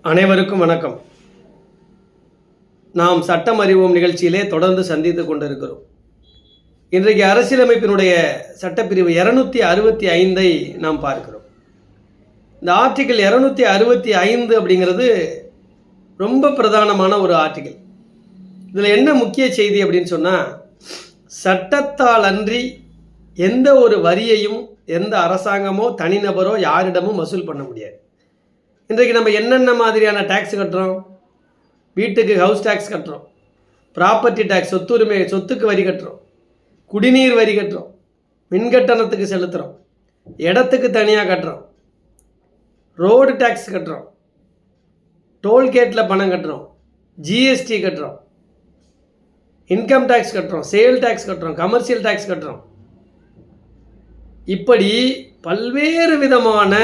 அனைவருக்கும் வணக்கம். நாம் சட்டம் அறிவோம் நிகழ்ச்சியிலே தொடர்ந்து சந்தித்து கொண்டிருக்கிறோம். இன்றைக்கு அரசியலமைப்பினுடைய சட்டப்பிரிவு 265 நாம் பார்க்கிறோம். இந்த ஆர்டிகிள் 265 அப்படிங்கிறது ரொம்ப பிரதானமான ஒரு ஆர்டிகிள். இதில் என்ன முக்கிய செய்தி அப்படின்னு சொன்னால், சட்டத்தால் அன்றி எந்த ஒரு வரியையும் எந்த அரசாங்கமோ தனிநபரோ யாரிடமும் வசூல் பண்ண முடியாது. இன்றைக்கு நம்ம என்னென்ன மாதிரியான டேக்ஸ் கட்டுறோம்? வீட்டுக்கு ஹவுஸ் டேக்ஸ் கட்டுறோம், ப்ராப்பர்ட்டி டேக்ஸ் சொத்துக்கு வரி கட்டுறோம், குடிநீர் வரி கட்டுறோம், மின்கட்டணத்துக்கு செலுத்துகிறோம், இடத்துக்கு தனியாக கட்டுறோம், ரோடு டேக்ஸ் கட்டுறோம், டோல்கேட்டில் பணம் கட்டுறோம், ஜிஎஸ்டி கட்டுறோம், இன்கம் டேக்ஸ் கட்டுறோம், சேல் டேக்ஸ் கட்டுறோம், கமர்ஷியல் டேக்ஸ் கட்டுறோம். இப்படி பல்வேறு விதமான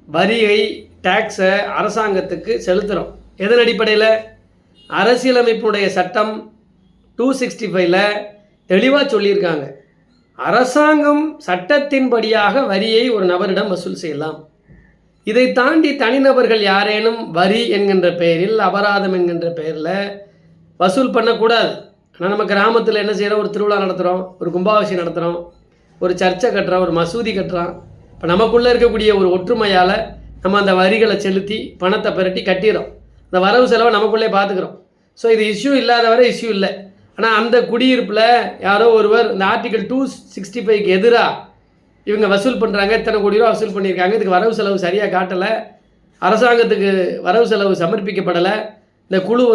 வரியை டேக்ஸை அரசாங்கத்துக்கு செலுத்துகிறோம். எதன் அடிப்படையில்? அரசியலமைப்புடைய சட்டம் 265 தெளிவாக சொல்லியிருக்காங்க. அரசாங்கம் சட்டத்தின்படியாக வரியை ஒரு நபரிடம் வசூல் செய்யலாம். இதை தாண்டி தனிநபர்கள் யாரேனும் வரி என்கின்ற பெயரில், அபராதம் என்கின்ற பெயரில் வசூல் பண்ணக்கூடாது. ஆனால் நம்ம கிராமத்தில் என்ன செய்கிறோம்? ஒரு திருவிழா நடத்துகிறோம், ஒரு கும்பாபிஷேகம் நடத்துகிறோம், ஒரு சர்ச்சை கட்டுறோம், ஒரு மசூதி கட்டுறோம். இப்போ நமக்குள்ளே இருக்கக்கூடிய ஒரு ஒற்றுமையால் நம்ம அந்த வரிகளை செலுத்தி பணத்தை பெரட்டி கட்டிடுறோம். இந்த வரவு செலவை நமக்குள்ளே பார்த்துக்கிறோம். ஸோ இது இஷ்யூ இல்லாத வரை இஷ்யூ இல்லை. ஆனால் அந்த குடியிருப்பில் யாரோ ஒருவர் இந்த ஆர்டிகிள் 265க்கு எதிராக இவங்க வசூல் பண்ணுறாங்க, இத்தனை கோடி ரூபா வசூல் பண்ணியிருக்காங்க, இதுக்கு வரவு செலவு சரியாக காட்டலை, அரசாங்கத்துக்கு வரவு செலவு சமர்ப்பிக்கப்படலை, இந்த குழு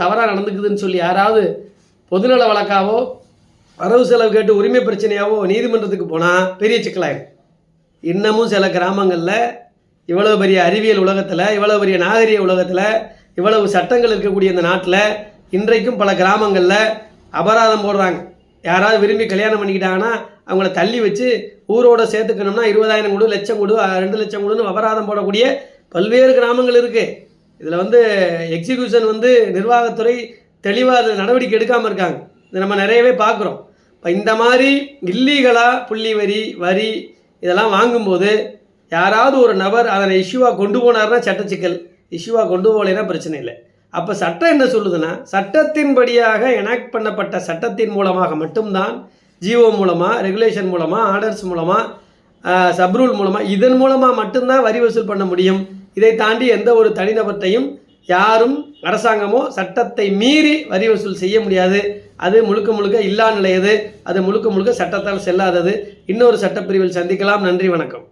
தவறாக நடந்துக்குதுன்னு சொல்லி யாராவது பொதுநல வழக்காவோ வரவு செலவு கேட்டு உரிமை பிரச்சனையாவோ நீதிமன்றத்துக்கு போனால் பெரிய சிக்கலாயிடும். இன்னமும் சில கிராமங்களில் இவ்வளவு பெரிய அறிவியல் உலகத்தில், இவ்வளவு பெரிய நாகரிக உலகத்தில், இவ்வளவு சட்டங்கள் இருக்கக்கூடிய இந்த நாட்டில் இன்றைக்கும் பல கிராமங்களில் அபராதம் போடுறாங்க. யாராவது விரும்பி கல்யாணம் பண்ணிக்கிட்டாங்கன்னா அவங்கள தள்ளி வச்சு ஊரோட சேர்த்துக்கணும்னா 20,000 கொடு, லட்சம் கொடு, 2 லட்சம் கொடுன்னு அபராதம் போடக்கூடிய பல்வேறு கிராமங்கள் இருக்குது. இதில் எக்ஸிக்யூஷன் நிர்வாகத்துறை தெளிவாக நடவடிக்கை எடுக்காமல் இருக்காங்க. இதை நம்ம நிறையவே பார்க்குறோம். இப்போ இந்த மாதிரி இல்லீகலாக புள்ளி வரி இதெல்லாம் வாங்கும்போது யாராவது ஒரு நபர் அதனை இஷ்யூவாக கொண்டு போனார்னா சட்டச்சிக்கல், இஷ்யூவாக கொண்டு போகலைன்னா பிரச்சனை இல்லை. அப்போ சட்டம் என்ன சொல்லுதுன்னா, சட்டத்தின்படியாக எனாக்ட் பண்ணப்பட்ட சட்டத்தின் மூலமாக மட்டும்தான், ஜிஓ மூலமாக, ரெகுலேஷன் மூலமாக, ஆர்டர்ஸ் மூலமாக, சப்ரூல் மூலமாக, இதன் மூலமாக மட்டும்தான் வரி வசூல் பண்ண முடியும். இதை தாண்டி எந்த ஒரு தனிநபர்த்தையும் யாரும் அரசாங்கமோ சட்டத்தை மீறி வரி வசூல் செய்ய முடியாது. அது முழுக்க இல்லா நிலையது. அது முழுக்க சட்டத்தால் செல்லாதது. இன்னொரு சட்டப்பிரிவில் சந்திக்கலாம். நன்றி, வணக்கம்.